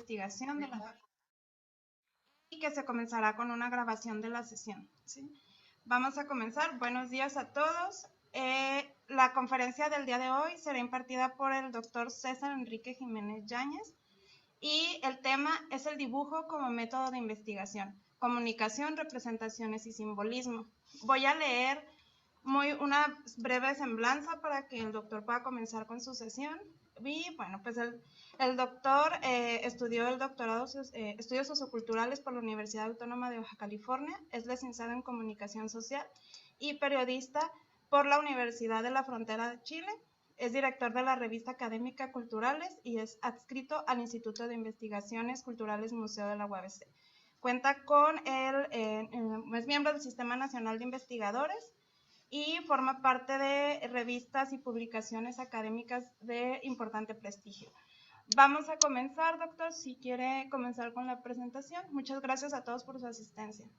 investigación de la y que se comenzará con una grabación de la sesión, ¿sí? Vamos a comenzar. Buenos días a todos. La conferencia del día de hoy será impartida por el doctor César Enrique Jiménez Yáñez y el tema es el dibujo como método de investigación, comunicación, representaciones y simbolismo. Voy a leer una breve semblanza para que el doctor pueda comenzar con su sesión. Y bueno, pues el doctor estudió el doctorado estudios socioculturales por la Universidad Autónoma de Baja California, es licenciado en comunicación social y periodista por la Universidad de la Frontera de Chile, es director de la revista académica Culturales y es adscrito al Instituto de Investigaciones Culturales Museo de la UABC. Cuenta con es miembro del Sistema Nacional de Investigadores y forma parte de revistas y publicaciones académicas de importante prestigio. Vamos a comenzar, doctor, si quiere comenzar con la presentación. Muchas gracias a todos por su asistencia.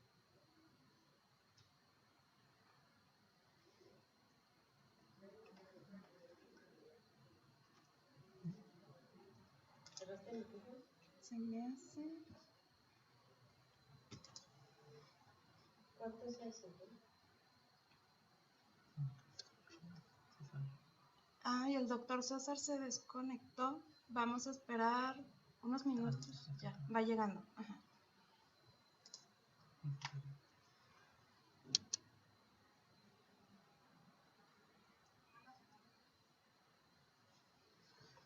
Se me hace... ¿Cuántos es? Ay, el doctor César se desconectó. Vamos a esperar unos minutos. Ya, va llegando. Ajá.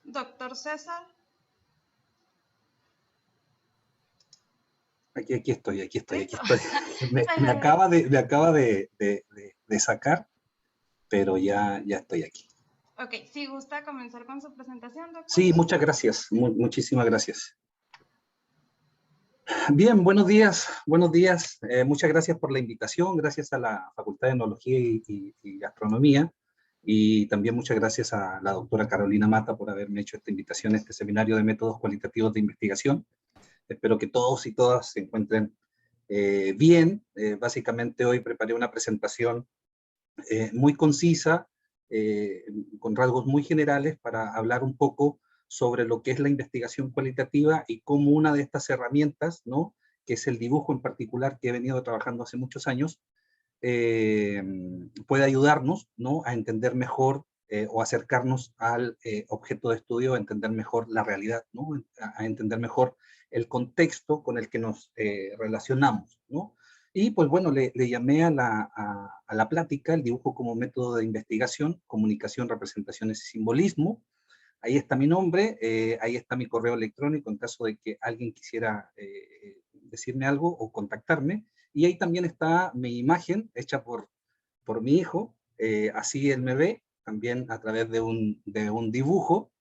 Doctor César. Aquí estoy. Me acaba de sacar, pero ya estoy aquí. Ok, si gusta comenzar con su presentación, doctor. Sí, muchas gracias, muchísimas gracias. Bien, buenos días. Muchas gracias por la invitación, gracias a la Facultad de Enología y Gastronomía, y también muchas gracias a la doctora Carolina Mata por haberme hecho esta invitación a este seminario de métodos cualitativos de investigación. Espero que todos y todas se encuentren bien. Básicamente hoy preparé una presentación muy concisa, con rasgos muy generales, para hablar un poco sobre lo que es la investigación cualitativa y cómo una de estas herramientas, ¿no?, que es el dibujo en particular, que he venido trabajando hace muchos años, puede ayudarnos, ¿no?, a entender mejor o acercarnos al objeto de estudio, a entender mejor la realidad, ¿no?, a entender mejor el contexto con el que nos relacionamos, ¿no? Y pues bueno, le llamé a la plática el dibujo como método de investigación, comunicación, representaciones y simbolismo. Ahí está mi nombre, ahí está mi correo electrónico en caso de que alguien quisiera decirme algo o contactarme. Y ahí también está mi imagen hecha por mi hijo, así él me ve, también a través de un dibujo.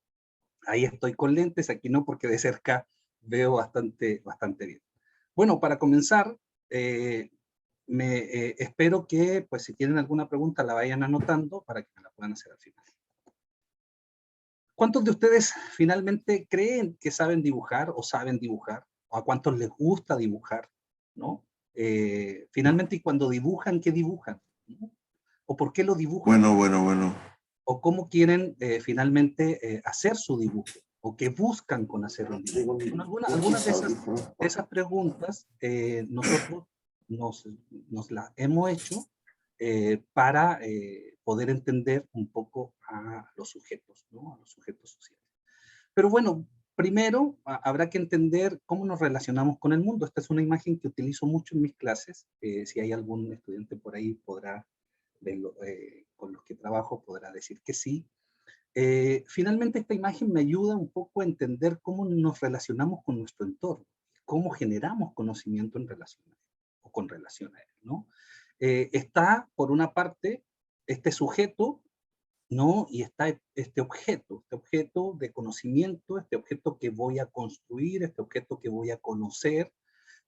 Ahí estoy con lentes, aquí no, porque de cerca veo bastante bien. Bueno, para comenzar, espero que, pues, si tienen alguna pregunta, la vayan anotando para que me la puedan hacer al final. ¿Cuántos de ustedes finalmente creen que saben dibujar o saben dibujar? ¿O a cuántos les gusta dibujar? ¿No? Finalmente, y cuando dibujan, ¿qué dibujan? ¿No? ¿O por qué lo dibujan? Bueno. ¿O cómo quieren finalmente hacer su dibujo? ¿O qué buscan con hacer un dibujo? Algunas de esas preguntas nosotros nos las hemos hecho para poder entender un poco a los sujetos, ¿no?, a los sujetos sociales. Pero bueno, primero habrá que entender cómo nos relacionamos con el mundo. Esta es una imagen que utilizo mucho en mis clases. Si hay algún estudiante por ahí, podrá verlo, con los que trabajo, podrá decir que sí. Finalmente, esta imagen me ayuda un poco a entender cómo nos relacionamos con nuestro entorno, cómo generamos conocimiento en relación a él, o con relación a él, ¿no? Está, por una parte, este sujeto, ¿no? Y está este objeto de conocimiento, este objeto que voy a construir, este objeto que voy a conocer,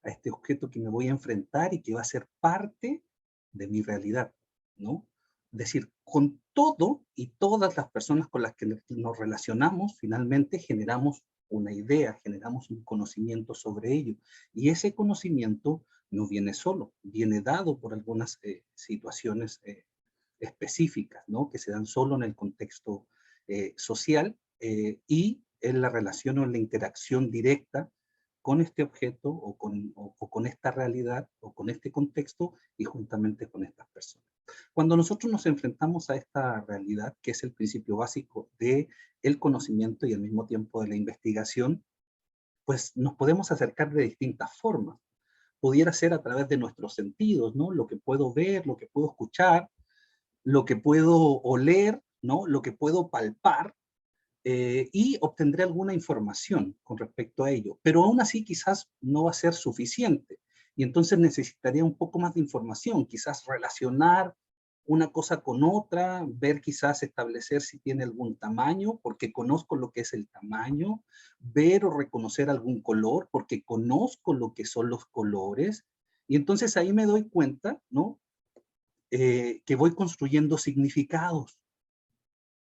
a este objeto que me voy a enfrentar y que va a ser parte de mi realidad, ¿no? Es decir, con todo y todas las personas con las que nos relacionamos, finalmente generamos una idea, generamos un conocimiento sobre ello. Y ese conocimiento no viene solo, viene dado por algunas situaciones específicas, ¿no?, que se dan solo en el contexto social y en la relación o en la interacción directa con este objeto o con esta realidad o con este contexto y juntamente con estas personas. Cuando nosotros nos enfrentamos a esta realidad, que es el principio básico del conocimiento y al mismo tiempo de la investigación, pues nos podemos acercar de distintas formas. Pudiera ser a través de nuestros sentidos, ¿no? Lo que puedo ver, lo que puedo escuchar, lo que puedo oler, ¿no? Lo que puedo palpar, y obtendré alguna información con respecto a ello. Pero aún así quizás no va a ser suficiente. Y entonces necesitaría un poco más de información, quizás relacionar una cosa con otra, ver quizás establecer si tiene algún tamaño, porque conozco lo que es el tamaño, ver o reconocer algún color, porque conozco lo que son los colores, y entonces ahí me doy cuenta, ¿no? Que voy construyendo significados,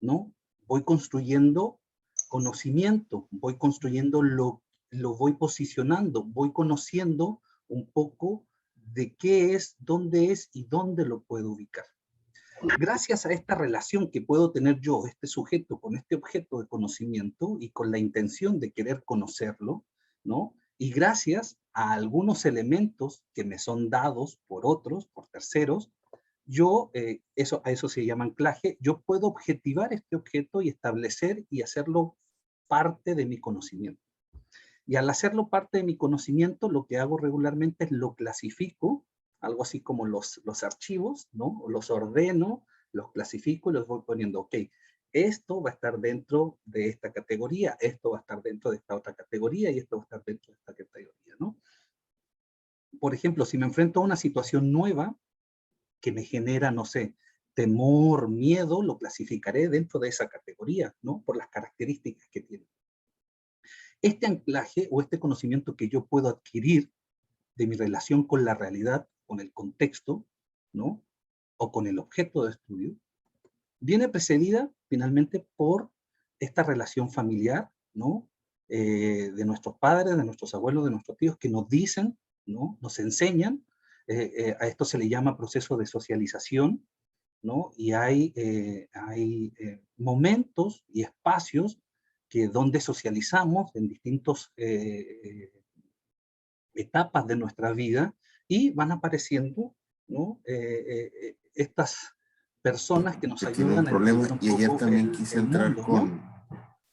¿no? Voy construyendo conocimiento, voy construyendo lo voy posicionando, voy conociendo un poco de qué es, dónde es y dónde lo puedo ubicar. Gracias a esta relación que puedo tener yo, este sujeto, con este objeto de conocimiento y con la intención de querer conocerlo, ¿no? Y gracias a algunos elementos que me son dados por otros, por terceros, yo, a eso se llama anclaje, yo puedo objetivar este objeto y establecer y hacerlo parte de mi conocimiento. Y al hacerlo parte de mi conocimiento, lo que hago regularmente es lo clasifico, algo así como los archivos, ¿no? Los ordeno, los clasifico y los voy poniendo, ok, esto va a estar dentro de esta categoría, esto va a estar dentro de esta otra categoría y esto va a estar dentro de esta categoría, ¿no? Por ejemplo, si me enfrento a una situación nueva que me genera, no sé, temor, miedo, lo clasificaré dentro de esa categoría, ¿no? Por las características que tiene. Este anclaje o este conocimiento que yo puedo adquirir de mi relación con la realidad, con el contexto, ¿no? O con el objeto de estudio, viene precedida finalmente por esta relación familiar, ¿no? De nuestros padres, de nuestros abuelos, de nuestros tíos, que nos dicen, ¿no? Nos enseñan, a esto se le llama proceso de socialización, ¿no? Y hay momentos y espacios donde socializamos en distintos etapas de nuestra vida y van apareciendo, ¿no? Estas personas que nos Que tiene un ayudan a entender problema un y ayer poco también quise el entrar mundo, ¿no?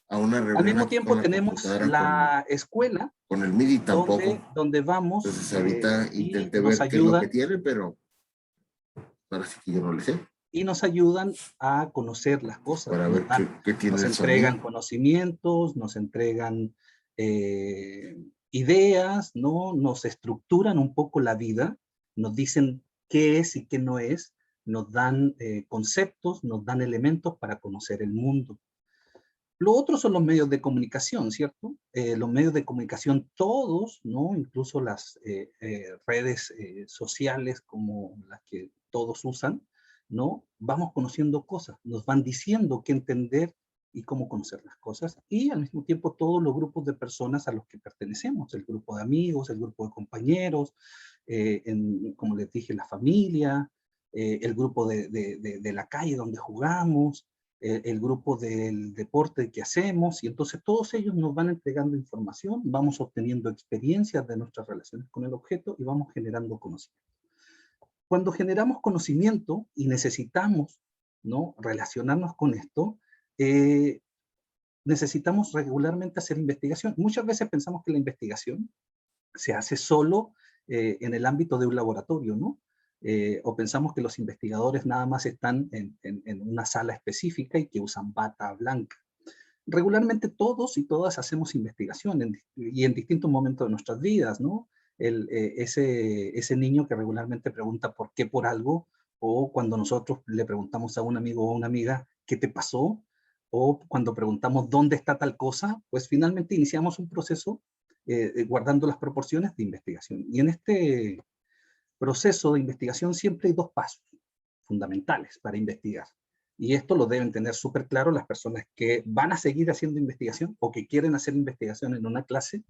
a una Al reunión mismo aquí con tiempo la tenemos computadora la escuela con el MIDI tampoco. donde vamos Entonces ahorita y intenté nos ver qué es lo que ayudan tiene, pero ahora sí que yo no le sé. y nos ayudan a conocer las cosas, Para ver qué tiene nos el sonido. entregan conocimientos, nos entregan ideas, ¿no? Nos estructuran un poco la vida, nos dicen qué es y qué no es, nos dan conceptos, nos dan elementos para conocer el mundo. Lo otro son los medios de comunicación, ¿cierto? Los medios de comunicación todos, ¿no? Incluso las redes sociales como las que todos usan, ¿no? Vamos conociendo cosas, nos van diciendo qué entender y cómo conocer las cosas, y al mismo tiempo todos los grupos de personas a los que pertenecemos, el grupo de amigos, el grupo de compañeros, como les dije, la familia, el grupo de la calle donde jugamos, el grupo del deporte que hacemos, y entonces todos ellos nos van entregando información, vamos obteniendo experiencias de nuestras relaciones con el objeto y vamos generando conocimiento. Cuando generamos conocimiento y necesitamos, ¿no? Relacionarnos con esto, necesitamos regularmente hacer investigación. Muchas veces pensamos que la investigación se hace solo en el ámbito de un laboratorio, ¿no? O pensamos que los investigadores nada más están en una sala específica y que usan bata blanca. Regularmente todos y todas hacemos investigación y en distintos momentos de nuestras vidas, ¿no? Ese niño que regularmente pregunta por qué por algo, o cuando nosotros le preguntamos a un amigo o a una amiga, ¿qué te pasó? O cuando preguntamos dónde está tal cosa, pues finalmente iniciamos un proceso guardando las proporciones de investigación. Y en este proceso de investigación siempre hay dos pasos fundamentales para investigar. Y esto lo deben tener súper claro las personas que van a seguir haciendo investigación o que quieren hacer investigación en una clase,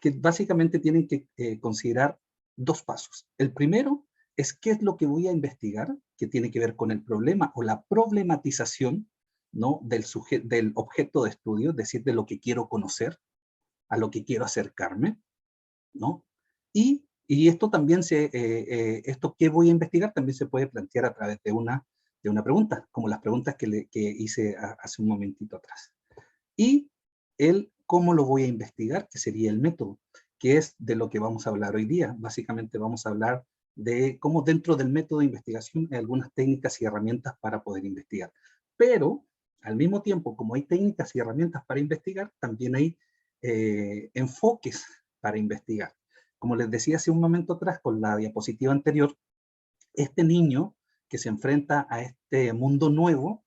que básicamente tienen que considerar dos pasos. El primero es qué es lo que voy a investigar, que tiene que ver con el problema o la problematización, ¿no? del objeto de estudio, es decir, de lo que quiero conocer. a lo que quiero acercarme, ¿no? Y esto también esto que voy a investigar también se puede plantear a través de una pregunta, como las preguntas que hice hace un momentito atrás. Y el cómo lo voy a investigar, que sería el método, que es de lo que vamos a hablar hoy día. Básicamente vamos a hablar de cómo dentro del método de investigación hay algunas técnicas y herramientas para poder investigar. Pero, al mismo tiempo, como hay técnicas y herramientas para investigar, también hay enfoques para investigar. Como les decía hace un momento atrás con la diapositiva anterior, este niño que se enfrenta a este mundo nuevo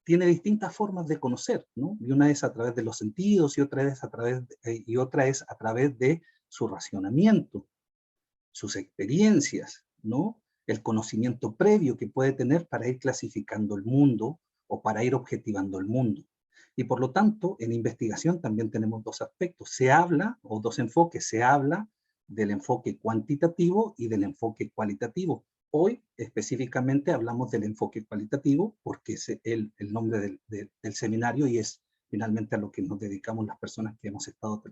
tiene distintas formas de conocer, ¿no? Y una es a través de los sentidos y otra es a través de su racionamiento, sus experiencias, ¿no? El conocimiento previo que puede tener para ir clasificando el mundo o para ir objetivando el mundo. Y por lo tanto, en investigación también tenemos dos aspectos. O dos enfoques. Se habla del enfoque cuantitativo y del enfoque cualitativo. Hoy, específicamente, hablamos del enfoque cualitativo porque es el nombre del seminario y es finalmente a lo que nos dedicamos las personas que hemos estado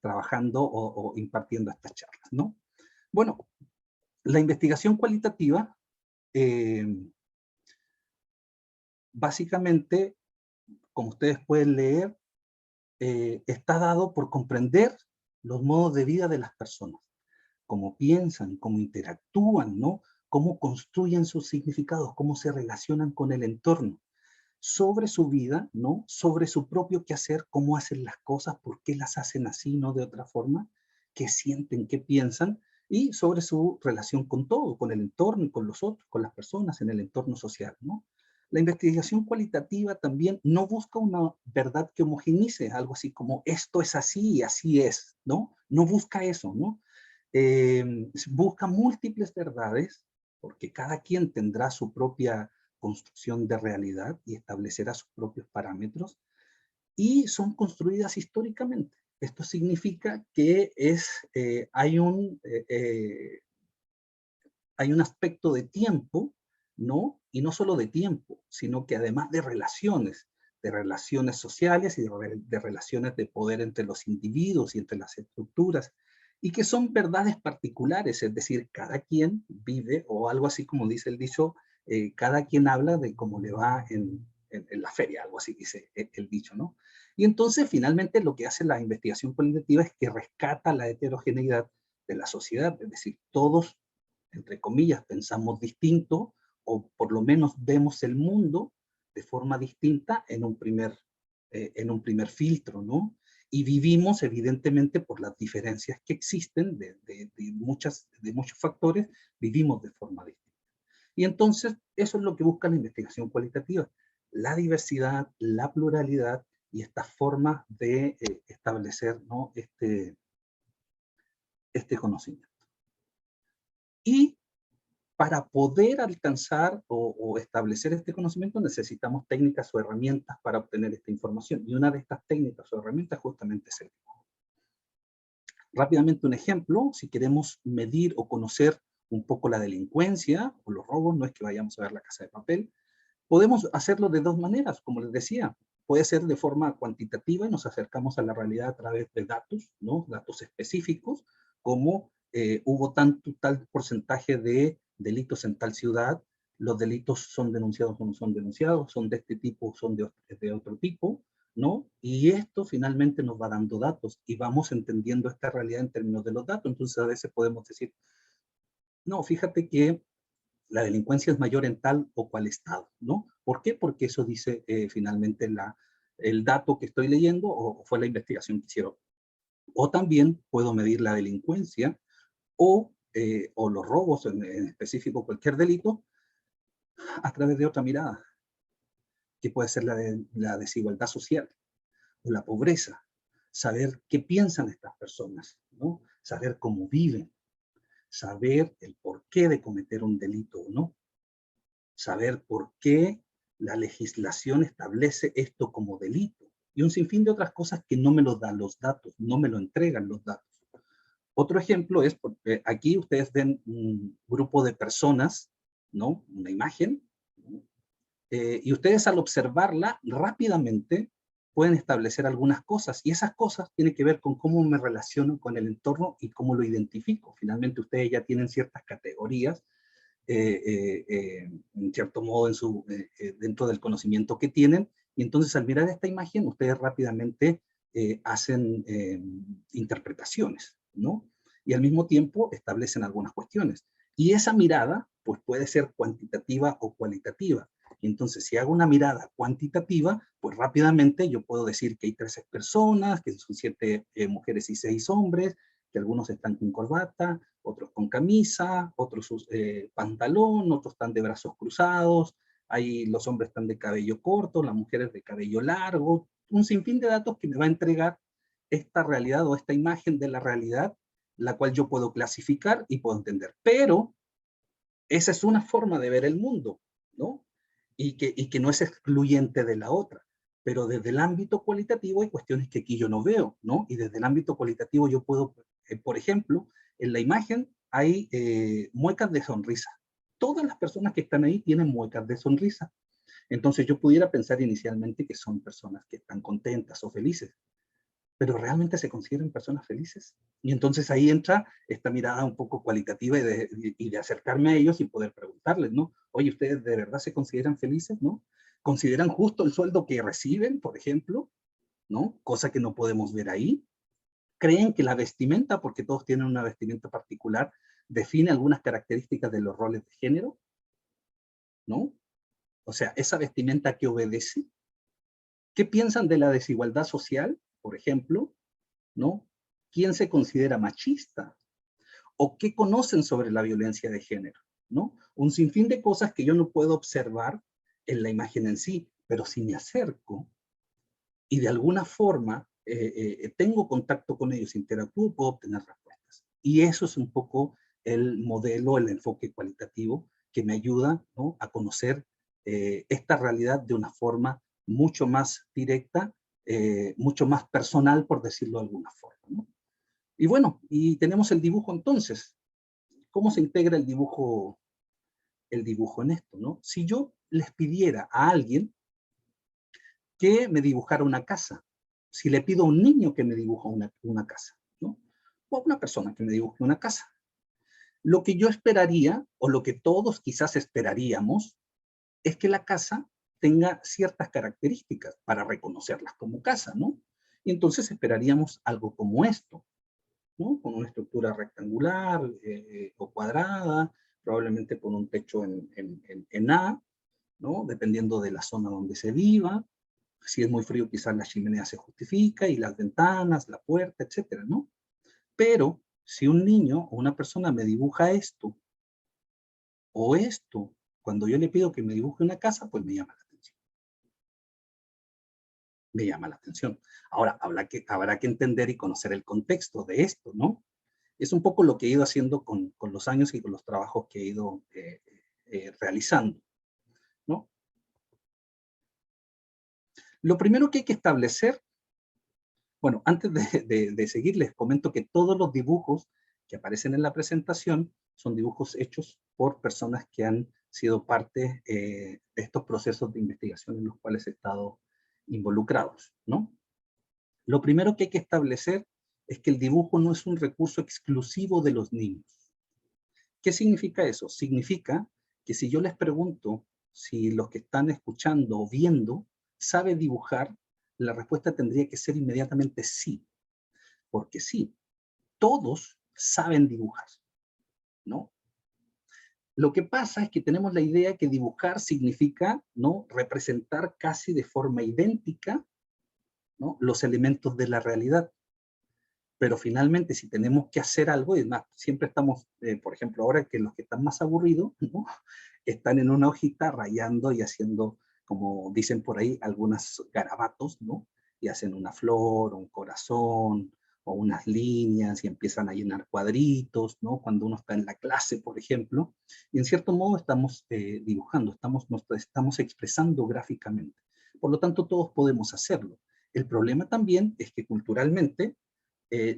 trabajando o impartiendo estas charlas, ¿no? Bueno, la investigación cualitativa básicamente, como ustedes pueden leer, está dado por comprender los modos de vida de las personas, cómo piensan, cómo interactúan, ¿no? Cómo construyen sus significados, cómo se relacionan con el entorno, sobre su vida, ¿no? Sobre su propio quehacer, cómo hacen las cosas, por qué las hacen así, no de otra forma, qué sienten, qué piensan, y sobre su relación con todo, con el entorno y con los otros, con las personas en el entorno social, ¿no? La investigación cualitativa también no busca una verdad que homogeneice, algo así como esto es así y así es, ¿no? No busca eso, ¿no? Busca múltiples verdades, porque cada quien tendrá su propia construcción de realidad y establecerá sus propios parámetros, y son construidas históricamente. Esto significa que hay un aspecto de tiempo, ¿no? Y no solo de tiempo, sino que además de relaciones sociales y de relaciones de poder entre los individuos y entre las estructuras, y que son verdades particulares, es decir, cada quien vive, o algo así como dice el dicho, cada quien habla de cómo le va en la feria, algo así dice el dicho, ¿no? Y entonces, finalmente, lo que hace la investigación cualitativa es que rescata la heterogeneidad de la sociedad, es decir, todos, entre comillas, pensamos distinto, o por lo menos vemos el mundo de forma distinta en un primer filtro, ¿no? Y vivimos, evidentemente, por las diferencias que existen de muchos factores, vivimos de forma distinta. Y entonces, eso es lo que busca la investigación cualitativa, la diversidad, la pluralidad y esta forma de establecer, ¿no? este conocimiento. Y para poder alcanzar o establecer este conocimiento necesitamos técnicas o herramientas para obtener esta información. Y una de estas técnicas o herramientas justamente es el dibujo. Rápidamente un ejemplo, si queremos medir o conocer un poco la delincuencia o los robos, no es que vayamos a ver La Casa de Papel, podemos hacerlo de dos maneras, como les decía. Puede ser de forma cuantitativa y nos acercamos a la realidad a través de datos, ¿no? Datos específicos, como hubo tal porcentaje de delitos en tal ciudad, los delitos son denunciados o no son denunciados, son de este tipo o son de otro tipo, ¿no? Y esto finalmente nos va dando datos y vamos entendiendo esta realidad en términos de los datos. Entonces a veces podemos decir, no, fíjate que la delincuencia es mayor en tal o cual estado, ¿no? ¿Por qué? Porque eso dice finalmente el dato que estoy leyendo o fue la investigación que hicieron. O también puedo medir la delincuencia o los robos, en específico cualquier delito, a través de otra mirada, que puede ser la desigualdad social o la pobreza. Saber qué piensan estas personas, ¿no? Saber cómo viven, saber el porqué de cometer un delito o no, saber por qué la legislación establece esto como delito y un sinfín de otras cosas que no me lo dan los datos, no me lo entregan los datos. Otro ejemplo es, aquí ustedes ven un grupo de personas, ¿no? Una imagen, ¿no? Y ustedes al observarla rápidamente pueden establecer algunas cosas, y esas cosas tienen que ver con cómo me relaciono con el entorno y cómo lo identifico. Finalmente ustedes ya tienen ciertas categorías, en cierto modo, dentro del conocimiento que tienen, y entonces al mirar esta imagen, ustedes rápidamente hacen interpretaciones, ¿no? Y al mismo tiempo establecen algunas cuestiones. Y esa mirada, pues puede ser cuantitativa o cualitativa. Entonces, si hago una mirada cuantitativa, pues rápidamente yo puedo decir que hay 13 personas, que son 7 mujeres y 6 hombres, que algunos están con corbata, otros con camisa, otros pantalón, otros están de brazos cruzados, los hombres están de cabello corto, las mujeres de cabello largo, un sinfín de datos que me va a entregar esta realidad o esta imagen de la realidad, la cual yo puedo clasificar y puedo entender. Pero esa es una forma de ver el mundo, ¿no? Y que no es excluyente de la otra. Pero desde el ámbito cualitativo hay cuestiones que aquí yo no veo, ¿no? Y desde el ámbito cualitativo yo puedo, por ejemplo, en la imagen hay muecas de sonrisa. Todas las personas que están ahí tienen muecas de sonrisa. Entonces yo pudiera pensar inicialmente que son personas que están contentas o felices, pero ¿realmente se consideran personas felices? Y entonces ahí entra esta mirada un poco cualitativa y de acercarme a ellos y poder preguntarles, ¿no? Oye, ¿ustedes de verdad se consideran felices, no? ¿Consideran justo el sueldo que reciben, por ejemplo? ¿No? Cosa que no podemos ver ahí. ¿Creen que la vestimenta, porque todos tienen una vestimenta particular, define algunas características de los roles de género? ¿No? O sea, ¿esa vestimenta que obedece? ¿Qué piensan de la desigualdad social, por ejemplo? ¿No? ¿Quién se considera machista? ¿O qué conocen sobre la violencia de género? ¿No? Un sinfín de cosas que yo no puedo observar en la imagen en sí, pero si me acerco y de alguna forma tengo contacto con ellos, interactúo, puedo obtener respuestas. Y eso es un poco el modelo, el enfoque cualitativo que me ayuda, ¿no?, a conocer esta realidad de una forma mucho más directa, mucho más personal, por decirlo de alguna forma, ¿no? Y bueno, y tenemos el dibujo entonces. ¿Cómo se integra el dibujo en esto, no? Si yo les pidiera a alguien que me dibujara una casa, si le pido a un niño que me dibuje una casa, ¿no? O a una persona que me dibuje una casa, lo que yo esperaría, o lo que todos quizás esperaríamos, es que la casa tenga ciertas características para reconocerlas como casa, ¿no? Y entonces esperaríamos algo como esto, ¿no? Con una estructura rectangular o cuadrada, probablemente con un techo en A, ¿no? Dependiendo de la zona donde se viva. Si es muy frío, quizás la chimenea se justifica, y las ventanas, la puerta, etcétera, ¿no? Pero si un niño o una persona me dibuja esto, o esto, cuando yo le pido que me dibuje una casa, pues me llama la atención. Me llama la atención. Ahora, habrá que entender y conocer el contexto de esto, ¿no? Es un poco lo que he ido haciendo con los años y con los trabajos que he ido realizando, ¿no? Lo primero que hay que establecer, bueno, antes de seguir, les comento que todos los dibujos que aparecen en la presentación son dibujos hechos por personas que han sido parte de estos procesos de investigación en los cuales he estado involucrados, ¿no? Lo primero que hay que establecer es que el dibujo no es un recurso exclusivo de los niños. ¿Qué significa eso? Significa que si yo les pregunto si los que están escuchando o viendo saben dibujar, la respuesta tendría que ser inmediatamente sí. Porque sí, todos saben dibujar, ¿no? Lo que pasa es que tenemos la idea que dibujar significa, ¿no?, representar casi de forma idéntica, ¿no?, los elementos de la realidad. Pero finalmente, si tenemos que hacer algo, y más, siempre estamos, por ejemplo, ahora que los que están más aburridos, ¿no?, están en una hojita rayando y haciendo, como dicen por ahí, algunos garabatos, ¿no? Y hacen una flor, un corazón, o unas líneas, y empiezan a llenar cuadritos, ¿no? Cuando uno está en la clase, por ejemplo, y en cierto modo estamos dibujando, estamos expresando gráficamente. Por lo tanto, todos podemos hacerlo. El problema también es que culturalmente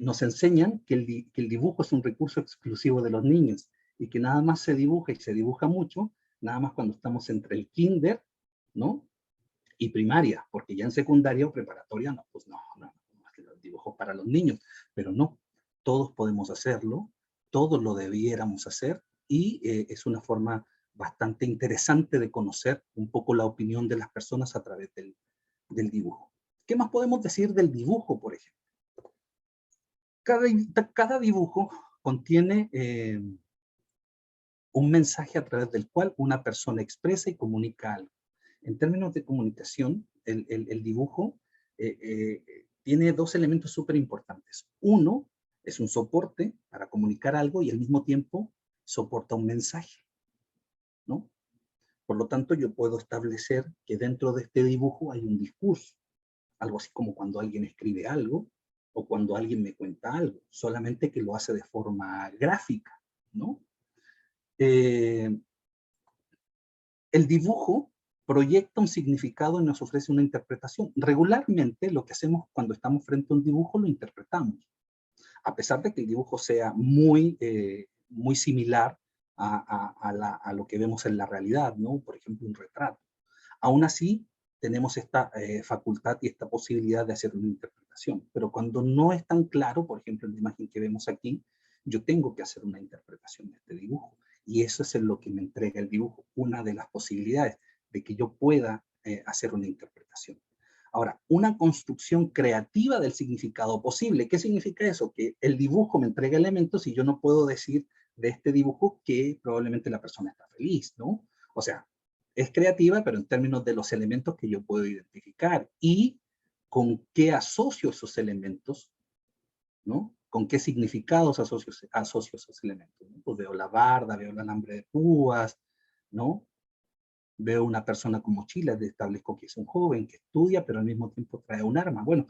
nos enseñan que el dibujo es un recurso exclusivo de los niños, y que nada más se dibuja, y se dibuja mucho, nada más cuando estamos entre el kinder, ¿no?, y primaria, porque ya en secundaria o preparatoria, no, pues no, los dibujos para los niños, pero no, todos podemos hacerlo, todos lo debiéramos hacer, y es una forma bastante interesante de conocer un poco la opinión de las personas a través del dibujo. ¿Qué más podemos decir del dibujo, por ejemplo? Cada dibujo contiene un mensaje a través del cual una persona expresa y comunica algo. En términos de comunicación, el dibujo tiene dos elementos súper importantes. Uno es un soporte para comunicar algo y al mismo tiempo soporta un mensaje, ¿no? Por lo tanto, yo puedo establecer que dentro de este dibujo hay un discurso, algo así como cuando alguien escribe algo o cuando alguien me cuenta algo, solamente que lo hace de forma gráfica, ¿no? El dibujo proyecta un significado y nos ofrece una interpretación. Regularmente lo que hacemos cuando estamos frente a un dibujo lo interpretamos. A pesar de que el dibujo sea muy similar a lo que vemos en la realidad, ¿no? Por ejemplo, un retrato. Aún así, tenemos esta facultad y esta posibilidad de hacer una interpretación. Pero cuando no es tan claro, por ejemplo, en la imagen que vemos aquí, yo tengo que hacer una interpretación de este dibujo. Y eso es lo que me entrega el dibujo, una de las posibilidades de que yo pueda hacer una interpretación. Ahora, una construcción creativa del significado posible. ¿Qué significa eso? Que el dibujo me entrega elementos y yo no puedo decir de este dibujo que probablemente la persona está feliz, ¿no? O sea, es creativa, pero en términos de los elementos que yo puedo identificar y con qué asocio esos elementos, ¿no? ¿Con qué significados asocio esos elementos? ¿No? Pues veo la barda, veo el alambre de púas, ¿no? Veo una persona con mochila, establezco que es un joven que estudia, pero al mismo tiempo trae un arma. Bueno,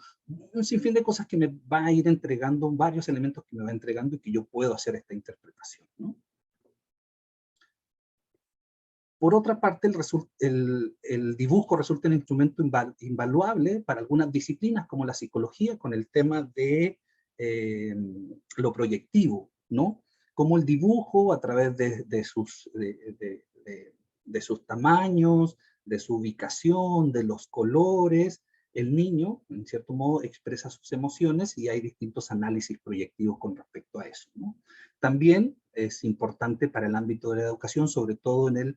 un sinfín de cosas que me va a ir entregando, varios elementos que me va entregando y que yo puedo hacer esta interpretación, ¿no? Por otra parte, el dibujo resulta un instrumento invaluable para algunas disciplinas como la psicología, con el tema de lo proyectivo, ¿no? Como el dibujo a través de sus tamaños, de su ubicación, de los colores, el niño, en cierto modo, expresa sus emociones y hay distintos análisis proyectivos con respecto a eso, ¿no? También es importante para el ámbito de la educación, sobre todo en el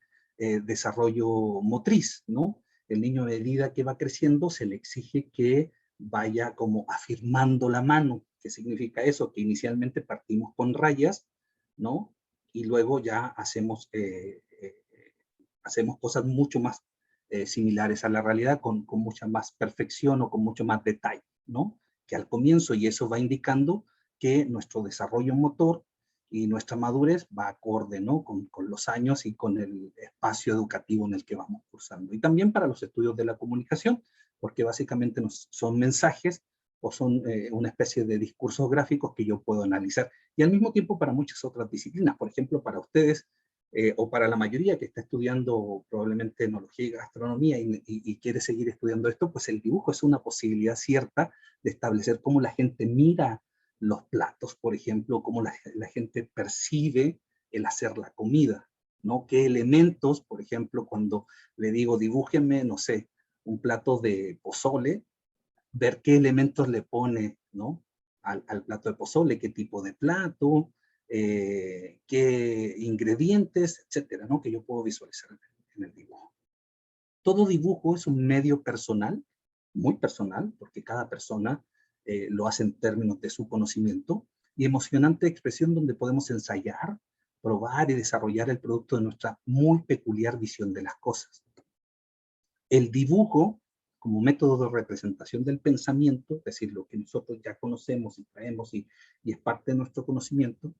desarrollo motriz, ¿no? El niño a medida que va creciendo se le exige que vaya como afirmando la mano. ¿Qué significa eso? Que inicialmente partimos con rayas, ¿no? Y luego ya hacemos cosas mucho más similares a la realidad, con mucha más perfección o con mucho más detalle, ¿no? Que al comienzo, y eso va indicando que nuestro desarrollo motor y nuestra madurez va acorde, ¿no? Con los años y con el espacio educativo en el que vamos cursando. Y también para los estudios de la comunicación, porque básicamente son mensajes o son una especie de discursos gráficos que yo puedo analizar. Y al mismo tiempo para muchas otras disciplinas. Por ejemplo, para ustedes, o para la mayoría que está estudiando probablemente enología y gastronomía y quiere seguir estudiando esto, pues el dibujo es una posibilidad cierta de establecer cómo la gente mira los platos, por ejemplo, cómo la gente percibe el hacer la comida, ¿no? ¿Qué elementos, por ejemplo, cuando le digo dibújenme, no sé, un plato de pozole, ver qué elementos le pone, ¿no? Al plato de pozole, qué tipo de plato, qué ingredientes, etcétera, ¿no? Que yo puedo visualizar en el dibujo. Todo dibujo es un medio personal, muy personal, porque cada persona lo hace en términos de su conocimiento, y emocionante expresión donde podemos ensayar, probar y desarrollar el producto de nuestra muy peculiar visión de las cosas. El dibujo, como método de representación del pensamiento, es decir, lo que nosotros ya conocemos y traemos y es parte de nuestro conocimiento,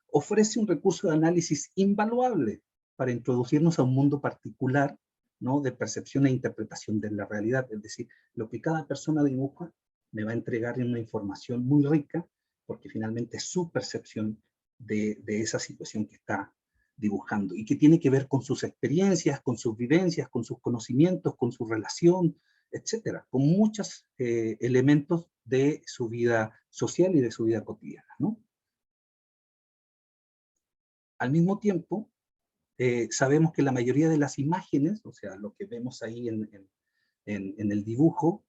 ofrece un recurso de análisis invaluable para introducirnos a un mundo particular, ¿no? De percepción e interpretación de la realidad. Es decir, lo que cada persona dibuja me va a entregar una información muy rica, porque finalmente es su percepción de esa situación que está dibujando y que tiene que ver con sus experiencias, con sus vivencias, con sus conocimientos, con su relación, etcétera, con muchos elementos de su vida social y de su vida cotidiana, ¿no? Al mismo tiempo, sabemos que la mayoría de las imágenes, o sea, lo que vemos ahí en el dibujo,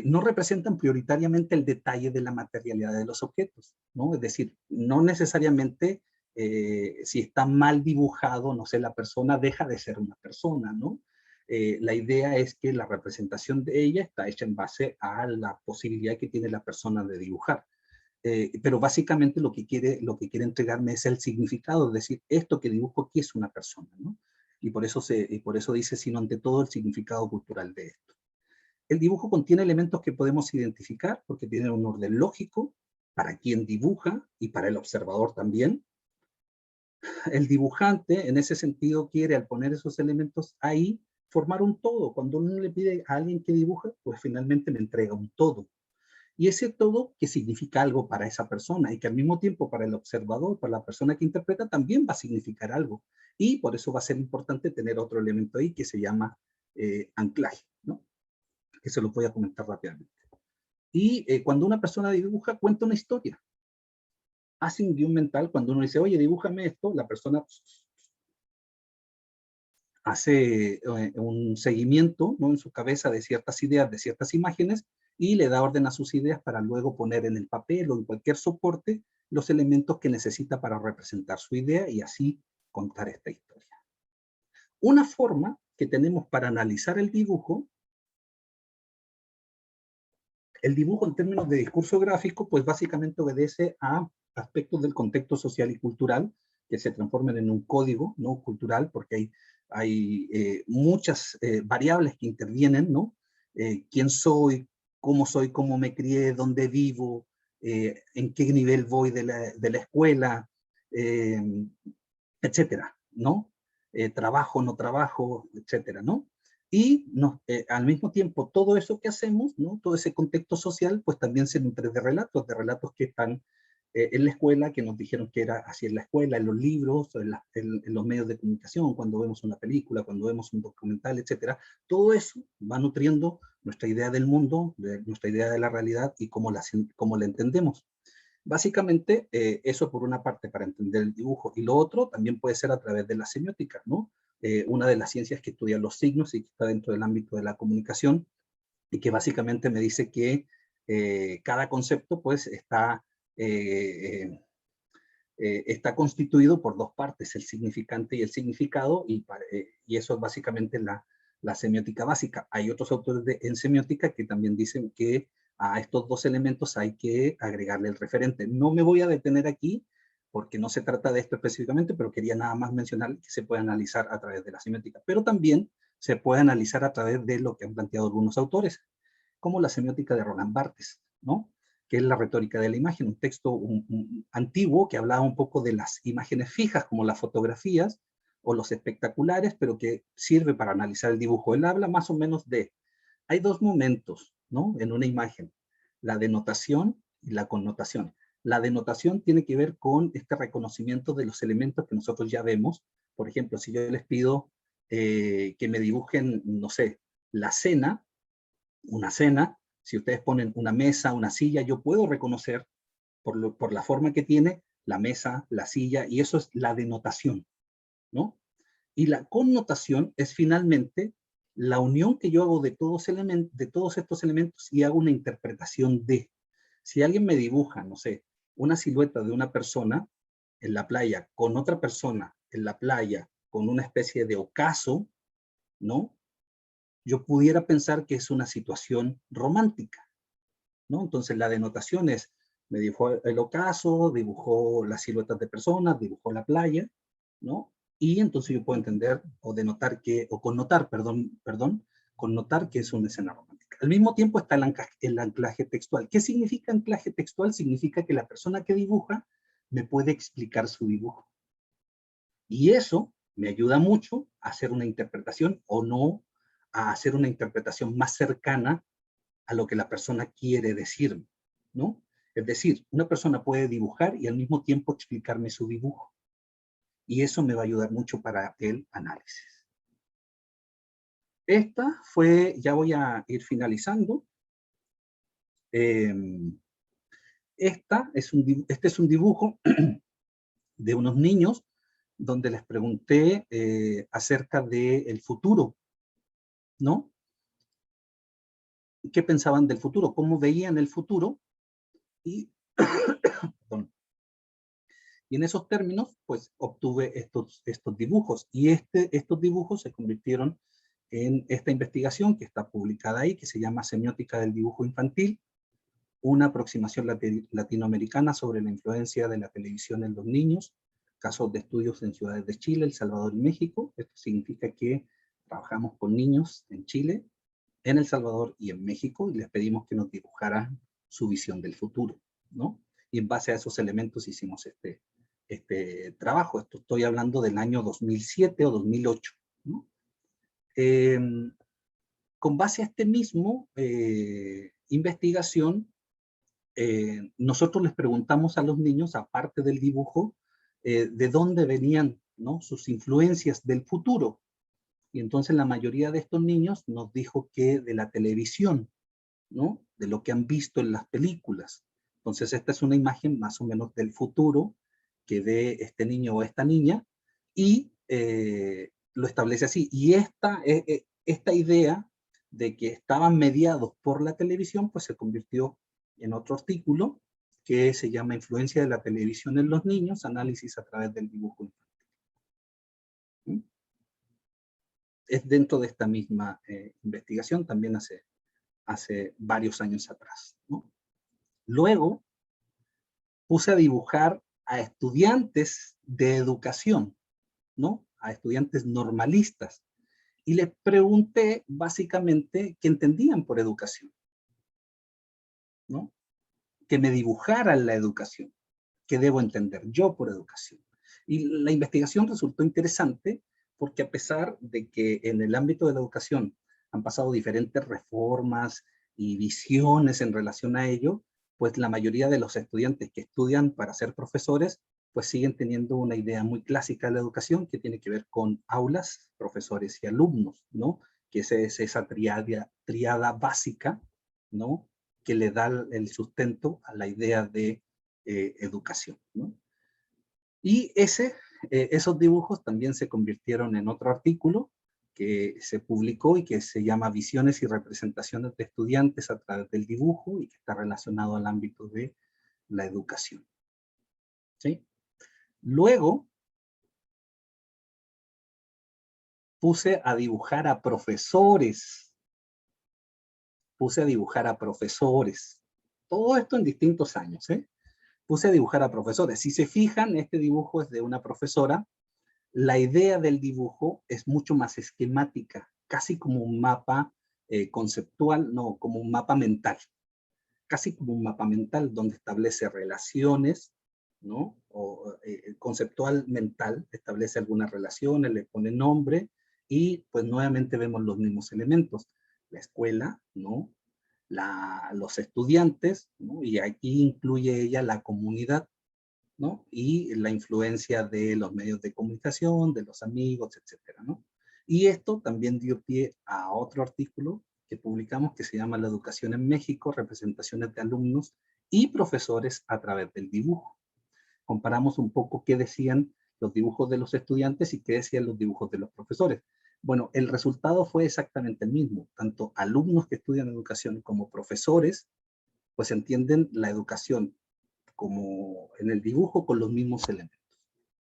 no representan prioritariamente el detalle de la materialidad de los objetos, ¿no? Es decir, no necesariamente si está mal dibujado, no sé, la persona deja de ser una persona, ¿no? La idea es que la representación de ella está hecha en base a la posibilidad que tiene la persona de dibujar. Pero básicamente lo que quiere entregarme es el significado, es decir, esto que dibujo aquí es una persona, ¿no? Y por eso dice, sino ante todo el significado cultural de esto. El dibujo contiene elementos que podemos identificar porque tienen un orden lógico para quien dibuja y para el observador también. El dibujante, en ese sentido, quiere, al poner esos elementos ahí, formar un todo. Cuando uno le pide a alguien que dibuja, pues finalmente me entrega un todo. Y ese todo que significa algo para esa persona y que al mismo tiempo para el observador, para la persona que interpreta, también va a significar algo. Y por eso va a ser importante tener otro elemento ahí que se llama anclaje, ¿no? Que se lo voy a comentar rápidamente. Y cuando una persona dibuja, cuenta una historia. Hace un guión mental. Cuando uno dice, oye, dibújame esto, la persona hace un seguimiento, ¿no?, en su cabeza de ciertas ideas, de ciertas imágenes, y le da orden a sus ideas para luego poner en el papel o en cualquier soporte los elementos que necesita para representar su idea y así contar esta historia. Una forma que tenemos para analizar el dibujo en términos de discurso gráfico, pues básicamente obedece a aspectos del contexto social y cultural que se transforman en un código, ¿no?, cultural, porque hay muchas variables que intervienen, ¿no? ¿Quién soy? ¿Cómo me crié? ¿Dónde vivo? ¿En qué nivel voy de la escuela? Etcétera, ¿no? Trabajo, no trabajo, etcétera, ¿no? Y al mismo tiempo, todo eso que hacemos, ¿no?, todo ese contexto social, pues también se nutre de relatos que están en la escuela, que nos dijeron que era así en la escuela, en los libros, en los medios de comunicación, cuando vemos una película, cuando vemos un documental, etcétera. Todo eso va nutriendo nuestra idea del mundo, nuestra idea de la realidad y cómo la entendemos. Básicamente, eso por una parte para entender el dibujo, y lo otro también puede ser a través de la semiótica, ¿no? Una de las ciencias que estudia los signos y que está dentro del ámbito de la comunicación, y que básicamente me dice que cada concepto pues está constituido por dos partes, el significante y el significado, y eso es básicamente la semiótica básica. Hay otros autores en semiótica que también dicen que a estos dos elementos hay que agregarle el referente. No me voy a detener aquí porque no se trata de esto específicamente, pero quería nada más mencionar que se puede analizar a través de la semiótica, pero también se puede analizar a través de lo que han planteado algunos autores, como la semiótica de Roland Barthes, ¿no?, que es la retórica de la imagen, un texto antiguo que hablaba un poco de las imágenes fijas, como las fotografías o los espectaculares, pero que sirve para analizar el dibujo. Él habla más o menos hay dos momentos, ¿no?, en una imagen, la denotación y la connotación. La denotación tiene que ver con este reconocimiento de los elementos que nosotros ya vemos. Por ejemplo, si yo les pido que me dibujen, no sé, una cena, si ustedes ponen una mesa, una silla, yo puedo reconocer por la forma que tiene la mesa, la silla, y eso es la denotación, ¿no? Y la connotación es finalmente la unión que yo hago de todos estos elementos y hago una interpretación de. Si alguien me dibuja, no sé, una silueta de una persona en la playa con otra persona en la playa con una especie de ocaso, ¿no?, yo pudiera pensar que es una situación romántica, ¿no? Entonces la denotación es, me dibujó el ocaso, dibujó las siluetas de personas, dibujó la playa, ¿no? Y entonces yo puedo entender o denotar o connotar, connotar que es una escena romántica. Al mismo tiempo está el anclaje textual. ¿Qué significa anclaje textual? Significa que la persona que dibuja me puede explicar su dibujo. Y eso me ayuda mucho a hacer una interpretación o no, a hacer una interpretación más cercana a lo que la persona quiere decirme, ¿no? Es decir, una persona puede dibujar y al mismo tiempo explicarme su dibujo. Y eso me va a ayudar mucho para el análisis. Ya voy a ir finalizando. Este es un dibujo de unos niños donde les pregunté acerca del futuro, ¿no? qué pensaban del futuro, cómo veían el futuro, y, perdón, y en esos términos, pues obtuve estos dibujos, y estos dibujos se convirtieron en esta investigación que está publicada ahí, que se llama Semiótica del dibujo infantil, una aproximación latinoamericana sobre la influencia de la televisión en los niños, casos de estudios en ciudades de Chile, El Salvador y México. Esto significa que trabajamos con niños en Chile, en El Salvador y en México, y les pedimos que nos dibujaran su visión del futuro, ¿no? Y en base a esos elementos hicimos este trabajo. Esto estoy hablando del año 2007 o 2008, ¿no? Con base a este mismo investigación, nosotros les preguntamos a los niños, aparte del dibujo, de dónde venían, ¿no?, sus influencias del futuro. Y entonces la mayoría de estos niños nos dijo que de la televisión, ¿no?, de lo que han visto en las películas. Entonces esta es una imagen más o menos del futuro que ve este niño o esta niña, y lo establece así. Y esta idea de que estaban mediados por la televisión, pues se convirtió en otro artículo que se llama Influencia de la televisión en los niños, análisis a través del dibujo infantil. ¿Mm? Es dentro de esta misma investigación, también hace varios años atrás, ¿no? Luego puse a dibujar a estudiantes de educación, ¿no?, a estudiantes normalistas, y les pregunté básicamente qué entendían por educación, ¿no?, que me dibujaran la educación, qué debo entender yo por educación. Y la investigación resultó interesante porque, a pesar de que en el ámbito de la educación han pasado diferentes reformas y visiones en relación a ello, pues la mayoría de los estudiantes que estudian para ser profesores, pues siguen teniendo una idea muy clásica de la educación, que tiene que ver con aulas, profesores y alumnos, ¿no? Que es esa triada básica, ¿no?, que le da el sustento a la idea de educación, ¿no? Y esos dibujos también se convirtieron en otro artículo que se publicó y que se llama Visiones y representaciones de estudiantes a través del dibujo, y que está relacionado al ámbito de la educación, ¿sí? Luego puse a dibujar a profesores. Todo esto en distintos años, ¿eh? Puse a dibujar a profesores. Si se fijan, este dibujo es de una profesora. La idea del dibujo es mucho más esquemática, casi como un mapa conceptual, no, como un mapa mental. Casi como un mapa mental donde establece relaciones, ¿no? O conceptual mental, establece algunas relaciones, le pone nombre, y pues nuevamente vemos los mismos elementos. La escuela, ¿no?, los estudiantes, ¿no?, y aquí incluye ella la comunidad, ¿no?, y la influencia de los medios de comunicación, de los amigos, etcétera, ¿no? Y esto también dio pie a otro artículo que publicamos que se llama La educación en México, representaciones de alumnos y profesores a través del dibujo. Comparamos un poco qué decían los dibujos de los estudiantes y qué decían los dibujos de los profesores. Bueno, el resultado fue exactamente el mismo. Tanto alumnos que estudian educación como profesores, pues entienden la educación como en el dibujo con los mismos elementos,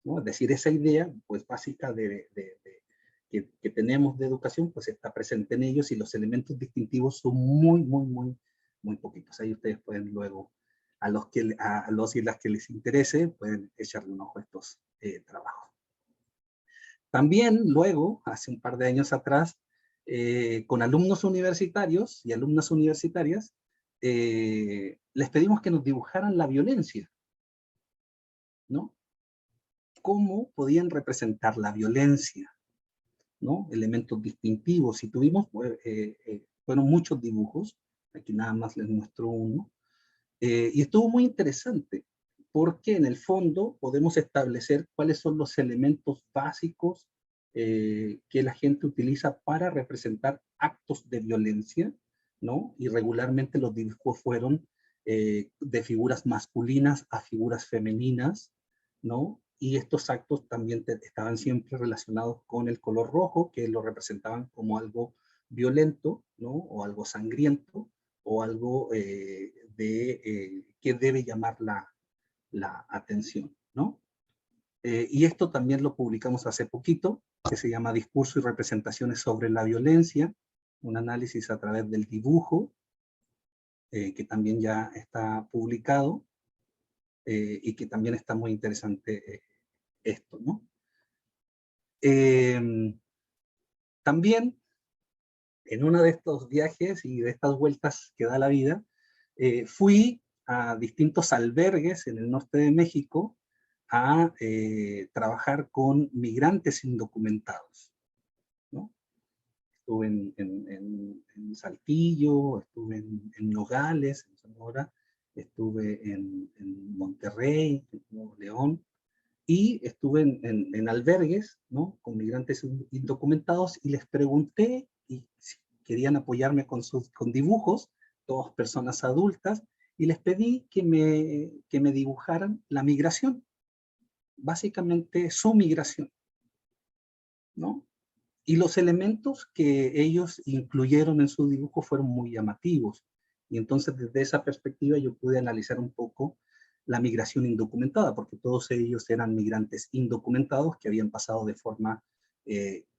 ¿no? Es decir, esa idea pues básica que tenemos de educación pues está presente en ellos, y los elementos distintivos son muy poquitos. Ahí ustedes pueden luego, a los y las que les interese, pueden echarle un ojo a estos trabajos. También luego, hace un par de años atrás, con alumnos universitarios y alumnas universitarias, les pedimos que nos dibujaran la violencia, ¿no? ¿Cómo podían representar la violencia, ¿no? Elementos distintivos. Y tuvimos, fueron muchos dibujos, aquí nada más les muestro uno, y estuvo muy interesante, porque en el fondo podemos establecer cuáles son los elementos básicos que la gente utiliza para representar actos de violencia, ¿no? Y regularmente los dibujos fueron de figuras masculinas a figuras femeninas, ¿no? Y estos actos también estaban siempre relacionados con el color rojo, que lo representaban como algo violento, ¿no? O algo sangriento, o algo que debe llamar la atención, ¿no? Y esto también lo publicamos hace poquito, que se llama Discurso y representaciones sobre la violencia, un análisis a través del dibujo, que también ya está publicado, y que también está muy interesante esto, ¿no? También, en uno de estos viajes y de estas vueltas que da la vida, fui a distintos albergues en el norte de México a trabajar con migrantes indocumentados, ¿no? Estuve en Saltillo, estuve en Nogales, en Sonora, estuve en Monterrey, en Nuevo León, y estuve en albergues, ¿no? Con migrantes indocumentados, y les pregunté y si querían apoyarme con dibujos, todas personas adultas, y les pedí que me dibujaran la migración, básicamente su migración, ¿no? Y los elementos que ellos incluyeron en su dibujo fueron muy llamativos. Y entonces desde esa perspectiva yo pude analizar un poco la migración indocumentada, porque todos ellos eran migrantes indocumentados que habían pasado de forma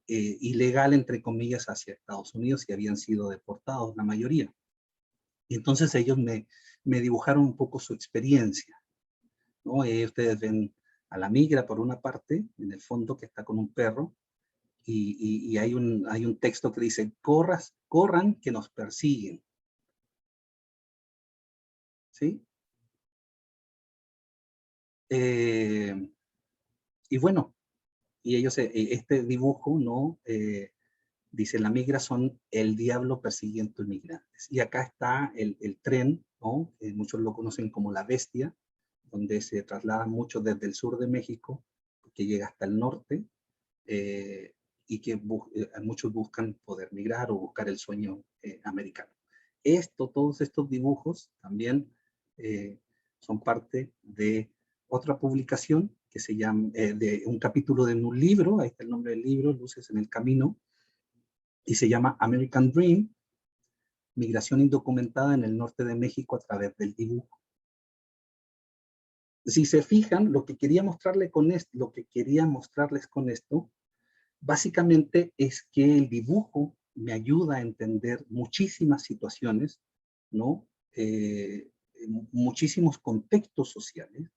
ilegal, entre comillas, hacia Estados Unidos y habían sido deportados, la mayoría. Y entonces ellos me dibujaron un poco su experiencia, ¿no? Ustedes ven a la migra por una parte, en el fondo, que está con un perro, y hay un texto que dice, corran que nos persiguen. ¿Sí? Y bueno, y ellos, este dibujo, ¿no? Dice, la migra son el diablo persiguiendo inmigrantes. Y acá está el tren, ¿no? Muchos lo conocen como la bestia, donde se trasladan muchos desde el sur de México, que llega hasta el norte, y que muchos buscan poder migrar o buscar el sueño americano. Todos estos dibujos también son parte de otra publicación que se llama, de un capítulo de un libro, ahí está el nombre del libro, Luces en el Camino, y se llama American Dream, migración indocumentada en el norte de México a través del dibujo. Si se fijan, lo que quería mostrarles con esto, básicamente es que el dibujo me ayuda a entender muchísimas situaciones, ¿no? Muchísimos contextos sociales,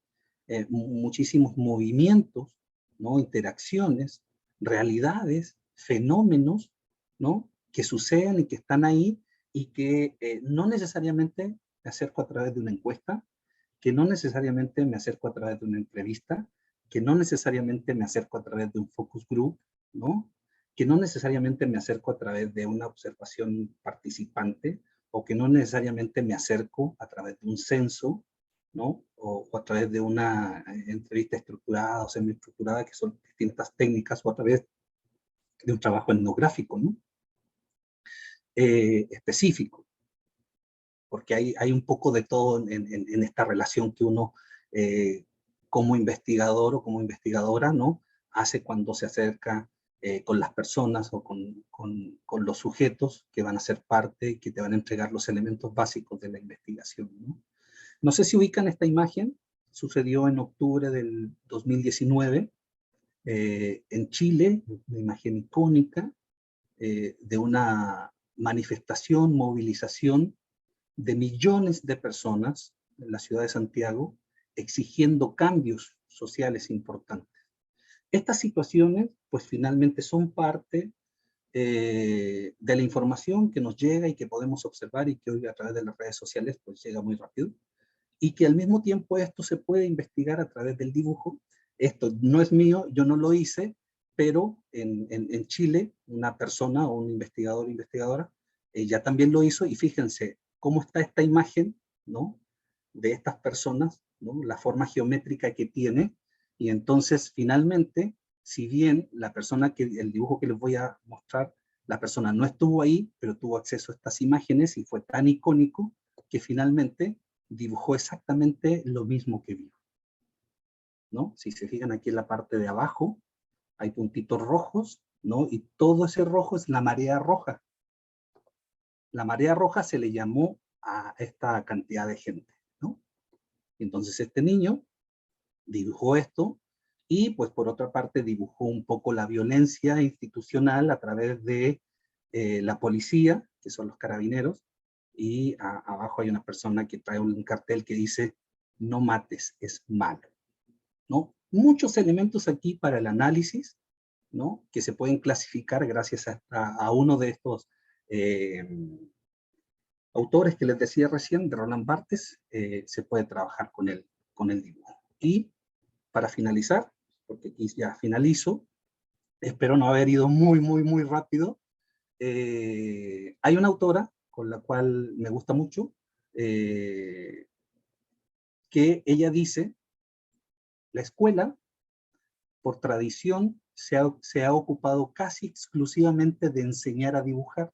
muchísimos movimientos, ¿no? Interacciones, realidades, fenómenos, ¿no? Que suceden y que están ahí y que no necesariamente me acerco a través de una encuesta, que no necesariamente me acerco a través de una entrevista, que no necesariamente me acerco a través de un focus group, ¿no? Que no necesariamente me acerco a través de una observación participante, o que no necesariamente me acerco a través de un censo, ¿no? O a través de una entrevista estructurada o semiestructurada, que son distintas técnicas, o a través de un trabajo etnográfico, ¿no? Específico, porque hay un poco de todo en esta relación que uno, como investigador o como investigadora, ¿no? Hace cuando se acerca con las personas o con los sujetos que van a ser parte y que te van a entregar los elementos básicos de la investigación, ¿no? No sé si ubican esta imagen, sucedió en octubre del 2019 en Chile, una imagen icónica de una manifestación, movilización de millones de personas en la ciudad de Santiago exigiendo cambios sociales importantes. Estas situaciones, pues finalmente son parte de la información que nos llega y que podemos observar y que hoy a través de las redes sociales pues llega muy rápido, y que al mismo tiempo esto se puede investigar a través del dibujo. Esto no es mío, yo no lo hice, pero en Chile una persona o un investigador o investigadora ya también lo hizo, y fíjense cómo está esta imagen, ¿no? De estas personas, ¿no? La forma geométrica que tiene, y entonces finalmente, si bien el dibujo que les voy a mostrar, la persona no estuvo ahí, pero tuvo acceso a estas imágenes y fue tan icónico que finalmente dibujó exactamente lo mismo que vio, ¿no? Si se fijan aquí en la parte de abajo, hay puntitos rojos, ¿no? Y todo ese rojo es la marea roja. la marea roja se le llamó a esta cantidad de gente, ¿no? Entonces este niño dibujó esto y pues por otra parte dibujó un poco la violencia institucional a través de la policía, que son los carabineros, y abajo hay una persona que trae un cartel que dice no mates, es malo, ¿no? Muchos elementos aquí para el análisis, ¿no? Que se pueden clasificar gracias a uno de estos autores que les decía recién, de Roland Barthes, se puede trabajar con el dibujo. Y para finalizar, porque aquí ya finalizo, espero no haber ido muy rápido, hay una autora con la cual me gusta mucho, que ella dice, la escuela, por tradición, se ha ocupado casi exclusivamente de enseñar a dibujar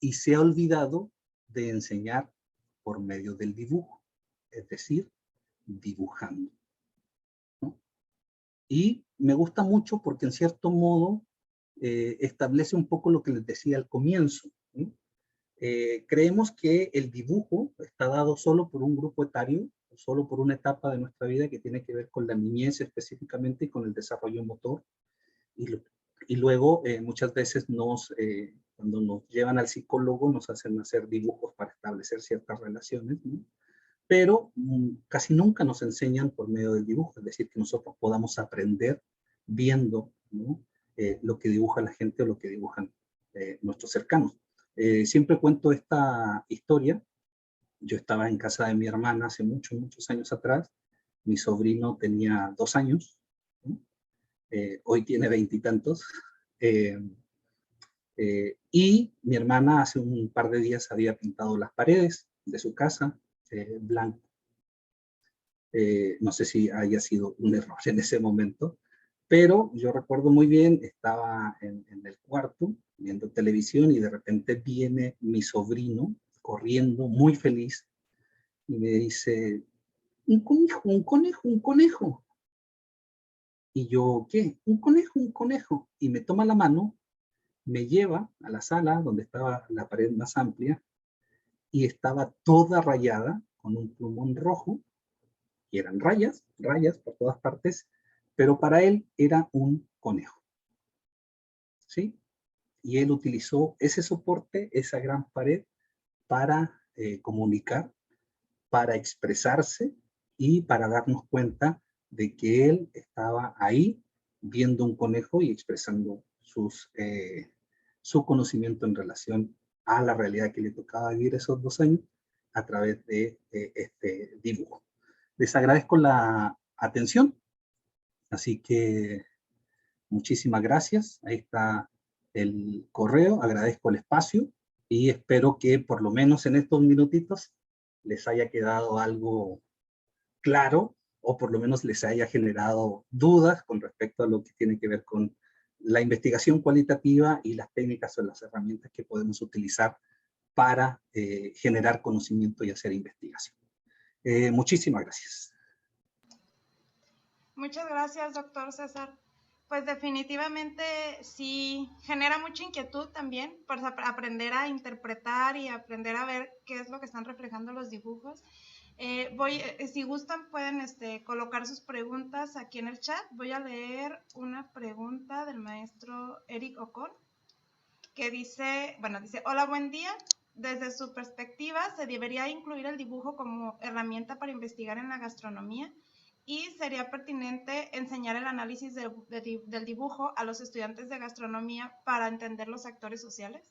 y se ha olvidado de enseñar por medio del dibujo, es decir, dibujando, ¿no? Y me gusta mucho porque en cierto modo establece un poco lo que les decía al comienzo, ¿no? Creemos que el dibujo está dado solo por un grupo etario, solo por una etapa de nuestra vida que tiene que ver con la niñez específicamente y con el desarrollo motor. Y luego muchas veces cuando nos llevan al psicólogo nos hacen hacer dibujos para establecer ciertas relaciones, ¿no? Pero casi nunca nos enseñan por medio del dibujo, es decir, que nosotros podamos aprender viendo, ¿no? Lo que dibuja la gente o lo que dibujan nuestros cercanos. Siempre cuento esta historia. Yo estaba en casa de mi hermana hace muchos años atrás. Mi sobrino tenía 2 años, ¿no? Hoy tiene 20 y tantos. Y mi hermana hace un par de días había pintado las paredes de su casa blanco. No sé si haya sido un error en ese momento, pero yo recuerdo muy bien, estaba en el cuarto viendo televisión y de repente viene mi sobrino corriendo muy feliz y me dice, un conejo, un conejo, un conejo. Y yo, ¿qué? Un conejo, un conejo. Y me toma la mano, me lleva a la sala donde estaba la pared más amplia y estaba toda rayada con un plumón rojo y eran rayas por todas partes, pero para él era un conejo, ¿sí? Y él utilizó ese soporte, esa gran pared, para comunicar, para expresarse y para darnos cuenta de que él estaba ahí viendo un conejo y expresando su conocimiento en relación a la realidad que le tocaba vivir esos 2 años a través de este dibujo. Les agradezco la atención, así que muchísimas gracias. Ahí está el correo, agradezco el espacio y espero que por lo menos en estos minutitos les haya quedado algo claro o por lo menos les haya generado dudas con respecto a lo que tiene que ver con la investigación cualitativa y las técnicas o las herramientas que podemos utilizar para generar conocimiento y hacer investigación. Muchísimas gracias. Muchas gracias, doctor César. Pues definitivamente sí genera mucha inquietud también, pues aprender a interpretar y aprender a ver qué es lo que están reflejando los dibujos. Si gustan pueden colocar sus preguntas aquí en el chat. Voy a leer una pregunta del maestro Eric Ocon, que dice, hola, buen día. Desde su perspectiva, ¿se debería incluir el dibujo como herramienta para investigar en la gastronomía? ¿Y sería pertinente enseñar el análisis del dibujo a los estudiantes de gastronomía para entender los actores sociales?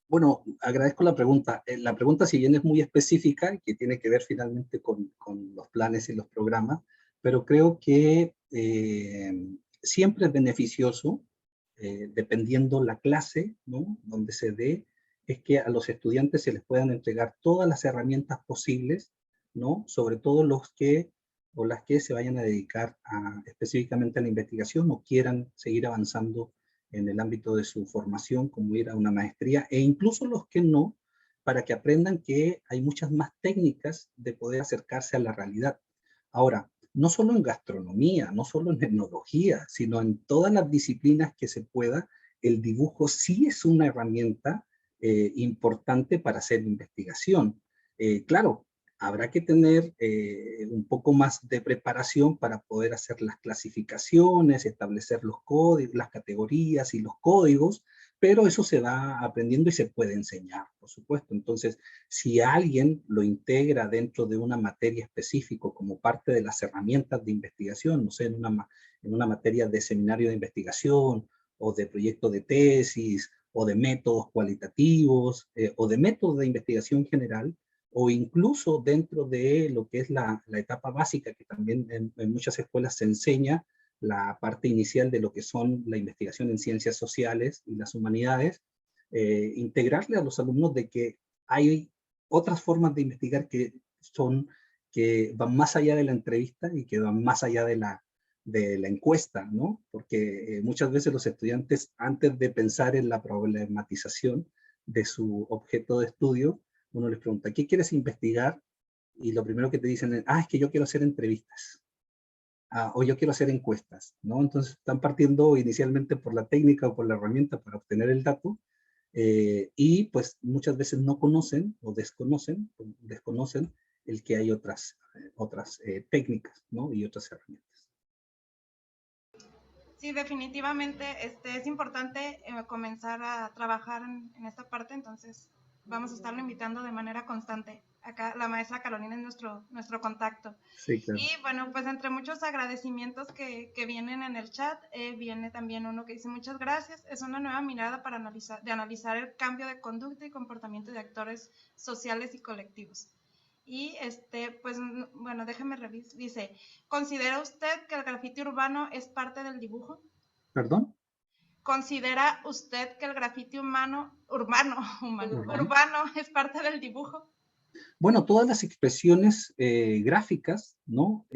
Bueno, agradezco la pregunta. La pregunta, si bien es muy específica, que tiene que ver finalmente con los planes y los programas, pero creo que siempre es beneficioso, dependiendo la clase, ¿no?, donde se dé, es que a los estudiantes se les puedan entregar todas las herramientas posibles, ¿no?, sobre todo los que o las que se vayan a dedicar específicamente a la investigación o quieran seguir avanzando en el ámbito de su formación, como ir a una maestría, e incluso los que no, para que aprendan que hay muchas más técnicas de poder acercarse a la realidad. Ahora, no solo en gastronomía, no solo en etnología, sino en todas las disciplinas que se pueda, el dibujo sí es una herramienta importante para hacer investigación. Claro, habrá que tener un poco más de preparación para poder hacer las clasificaciones, establecer los códigos, las categorías y los códigos, pero eso se va aprendiendo y se puede enseñar, por supuesto. Entonces, si alguien lo integra dentro de una materia específica como parte de las herramientas de investigación, no sé, en una materia de seminario de investigación o de proyecto de tesis o de métodos cualitativos o de métodos de investigación general, o incluso dentro de lo que es la etapa básica, que también en muchas escuelas se enseña la parte inicial de lo que son la investigación en ciencias sociales y las humanidades, integrarle a los alumnos de que hay otras formas de investigar que van más allá de la entrevista y que van más allá de la encuesta, ¿no? Porque muchas veces los estudiantes, antes de pensar en la problematización de su objeto de estudio, uno les pregunta, ¿qué quieres investigar? Y lo primero que te dicen es, es que yo quiero hacer entrevistas. O yo quiero hacer encuestas, ¿no? Entonces están partiendo inicialmente por la técnica o por la herramienta para obtener el dato, y pues muchas veces no conocen o desconocen el que hay otras técnicas, ¿no? Y otras herramientas. Sí, definitivamente es importante comenzar a trabajar en esta parte, entonces vamos a estarlo invitando de manera constante. Acá la maestra Carolina es nuestro contacto. Sí, claro. Y bueno, pues entre muchos agradecimientos que vienen en el chat, viene también uno que dice, muchas gracias, es una nueva mirada para analizar el cambio de conducta y comportamiento de actores sociales y colectivos. Y pues bueno, déjeme revisar. Dice, ¿considera usted que el grafiti urbano es parte del dibujo? ¿Perdón? ¿Considera usted que el grafiti urbano es parte del dibujo? Bueno, todas las expresiones gráficas, ¿no?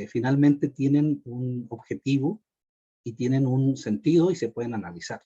Finalmente tienen un objetivo y tienen un sentido y se pueden analizar,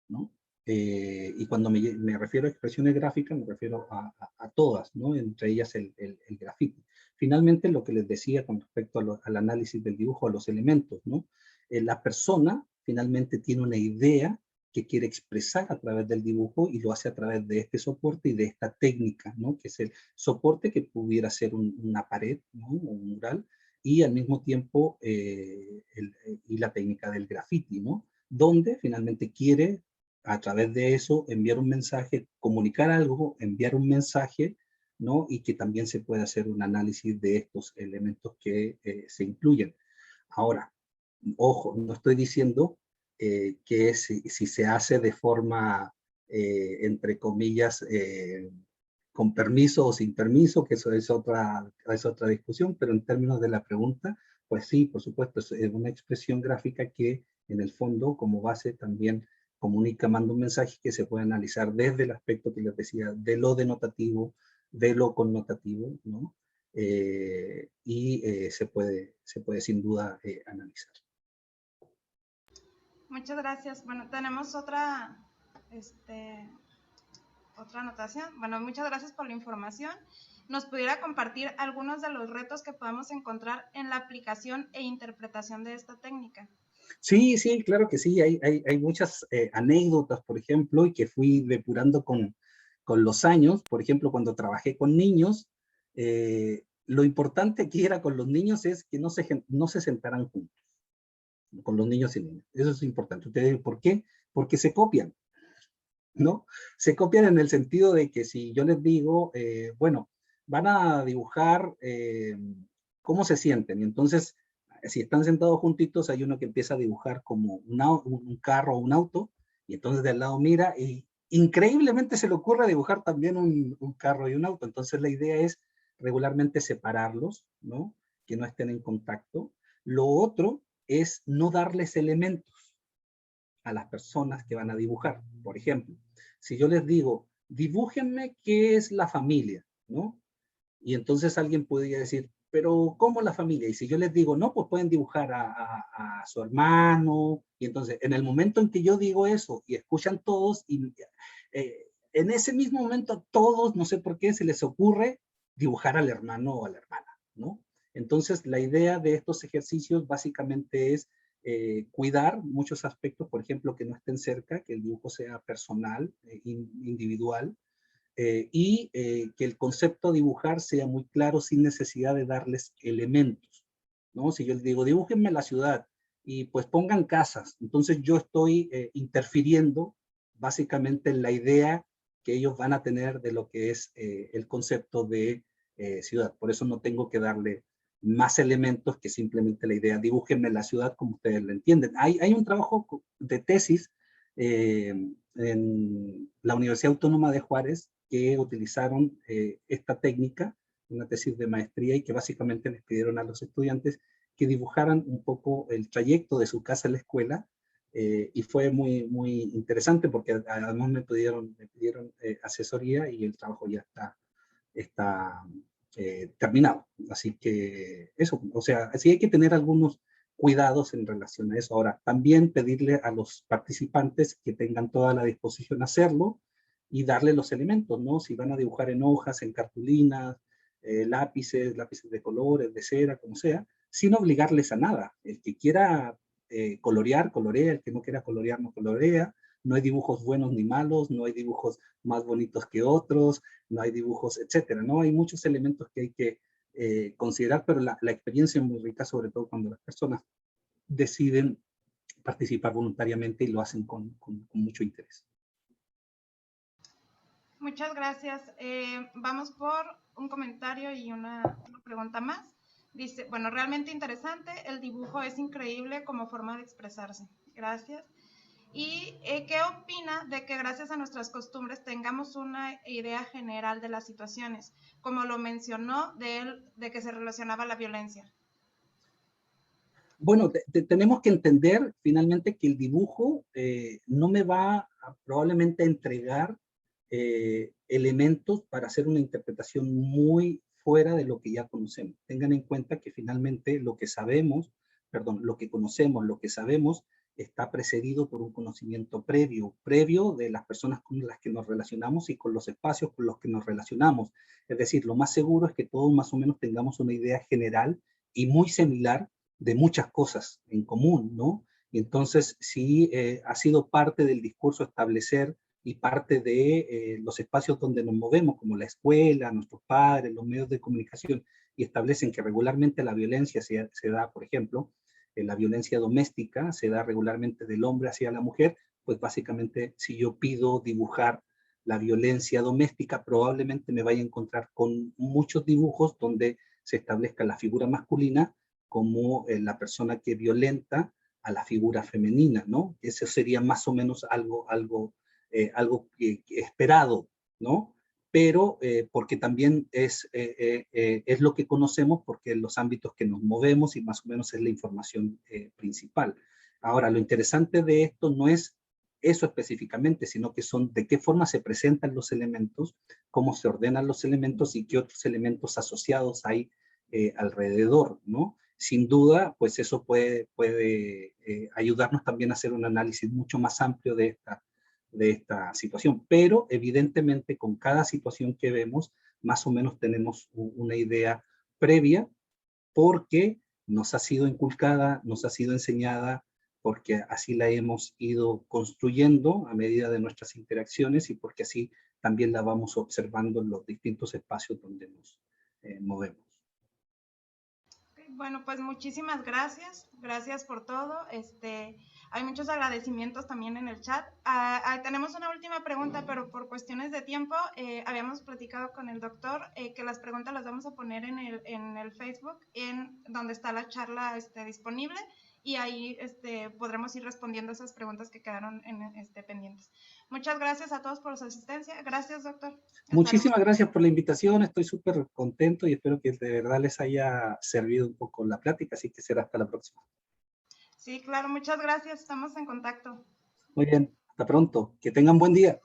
¿no? Y cuando me refiero a expresiones gráficas, me refiero a todas, ¿no? Entre ellas el grafiti. Finalmente, lo que les decía con respecto al análisis del dibujo, a los elementos, ¿no? La persona finalmente tiene una idea que quiere expresar a través del dibujo y lo hace a través de este soporte y de esta técnica, ¿no? Que es el soporte que pudiera ser una pared, ¿no? Un mural, y al mismo tiempo y la técnica del graffiti, ¿no? Donde finalmente quiere, a través de eso, enviar un mensaje, comunicar algo, enviar un mensaje, ¿no? Y que también se puede hacer un análisis de estos elementos que se incluyen. Ahora, ojo, no estoy diciendo que si se hace de forma, entre comillas, con permiso o sin permiso, que eso es otra discusión, pero en términos de la pregunta, pues sí, por supuesto, es una expresión gráfica que en el fondo, como base, también comunica, manda un mensaje que se puede analizar desde el aspecto que les decía, de lo denotativo, de lo connotativo, ¿no? Se puede sin duda analizar. Muchas gracias. Bueno, tenemos otra anotación. Bueno, muchas gracias por la información. ¿Nos pudiera compartir algunos de los retos que podemos encontrar en la aplicación e interpretación de esta técnica? Sí, sí, claro que sí. Hay muchas anécdotas, por ejemplo, y que fui depurando con los años. Por ejemplo, cuando trabajé con niños, lo importante aquí era con los niños es que no se sentaran juntos, con los niños y niñas. Eso es importante. ¿Ustedes por qué? Porque se copian, ¿no? Se copian en el sentido de que si yo les digo, bueno, van a dibujar cómo se sienten, y entonces, si están sentados juntitos, hay uno que empieza a dibujar como un carro o un auto, y entonces de al lado mira, y increíblemente se le ocurre dibujar también un carro y un auto. Entonces la idea es regularmente separarlos, ¿no? Que no estén en contacto. Lo otro es no darles elementos a las personas que van a dibujar. Por ejemplo, si yo les digo, dibújenme qué es la familia, ¿no? Y entonces alguien podría decir, pero ¿cómo la familia? Y si yo les digo, no, pues pueden dibujar a su hermano. Y entonces, en el momento en que yo digo eso y escuchan todos, y en ese mismo momento todos, no sé por qué, se les ocurre dibujar al hermano o a la hermana, ¿no? Entonces, la idea de estos ejercicios básicamente es cuidar muchos aspectos, por ejemplo, que no estén cerca, que el dibujo sea personal, individual, que el concepto dibujar sea muy claro sin necesidad de darles elementos, ¿no? Si yo les digo, dibújenme la ciudad y pues pongan casas, entonces yo estoy interfiriendo básicamente en la idea que ellos van a tener de lo que es el concepto de ciudad. Por eso no tengo que darle más elementos que simplemente la idea, dibújenme la ciudad como ustedes la entienden. Hay un trabajo de tesis en la Universidad Autónoma de Juárez que utilizaron esta técnica, una tesis de maestría, y que básicamente les pidieron a los estudiantes que dibujaran un poco el trayecto de su casa a la escuela, y fue muy, muy interesante porque además me pidieron asesoría y el trabajo ya está terminado. Así que eso, o sea, sí hay que tener algunos cuidados en relación a eso. Ahora, también pedirle a los participantes que tengan toda la disposición a hacerlo y darle los elementos, ¿no? Si van a dibujar en hojas, en cartulinas, lápices de colores, de cera, como sea, sin obligarles a nada. El que quiera colorear, colorea, el que no quiera colorear, no colorea. No hay dibujos buenos ni malos, no hay dibujos más bonitos que otros, no hay dibujos, etcétera, ¿no? Hay muchos elementos que hay que considerar, pero la experiencia es muy rica, sobre todo cuando las personas deciden participar voluntariamente y lo hacen con mucho interés. Muchas gracias. Vamos por un comentario y una pregunta más. Dice, bueno, realmente interesante, el dibujo es increíble como forma de expresarse. Gracias. ¿Y qué opina de que gracias a nuestras costumbres tengamos una idea general de las situaciones, como lo mencionó de que se relacionaba la violencia? Bueno, tenemos que entender finalmente que el dibujo no me va probablemente a entregar elementos para hacer una interpretación muy fuera de lo que ya conocemos. Tengan en cuenta que finalmente lo que sabemos, perdón, lo que conocemos, lo que sabemos, está precedido por un conocimiento previo de las personas con las que nos relacionamos y con los espacios con los que nos relacionamos. Es decir, lo más seguro es que todos más o menos tengamos una idea general y muy similar de muchas cosas en común, ¿no? Y entonces sí ha sido parte del discurso establecer y parte de los espacios donde nos movemos, como la escuela, nuestros padres, los medios de comunicación, y establecen que regularmente la violencia se da, por ejemplo, la violencia doméstica se da regularmente del hombre hacia la mujer, pues básicamente si yo pido dibujar la violencia doméstica, probablemente me vaya a encontrar con muchos dibujos donde se establezca la figura masculina como la persona que violenta a la figura femenina, ¿no? Eso sería más o menos algo que esperado, ¿no? Pero porque también es lo que conocemos, porque en los ámbitos que nos movemos y más o menos es la información principal. Ahora, lo interesante de esto no es eso específicamente, sino que son de qué forma se presentan los elementos, cómo se ordenan los elementos y qué otros elementos asociados hay alrededor, ¿no? Sin duda, pues eso puede ayudarnos también a hacer un análisis mucho más amplio de esta situación, pero evidentemente con cada situación que vemos, más o menos tenemos una idea previa porque nos ha sido inculcada, nos ha sido enseñada, porque así la hemos ido construyendo a medida de nuestras interacciones y porque así también la vamos observando en los distintos espacios donde nos movemos. Bueno, pues muchísimas gracias. Gracias por todo. Hay muchos agradecimientos también en el chat. Tenemos una última pregunta, pero por cuestiones de tiempo, habíamos platicado con el doctor que las preguntas las vamos a poner en el Facebook, en donde está la charla disponible, y ahí podremos ir respondiendo esas preguntas que quedaron pendientes. Muchas gracias a todos por su asistencia. Gracias, doctor. Muchísimas gracias por la invitación, estoy súper contento y espero que de verdad les haya servido un poco la plática, así que será hasta la próxima. Sí, claro, muchas gracias, estamos en contacto. Muy bien, hasta pronto, que tengan buen día.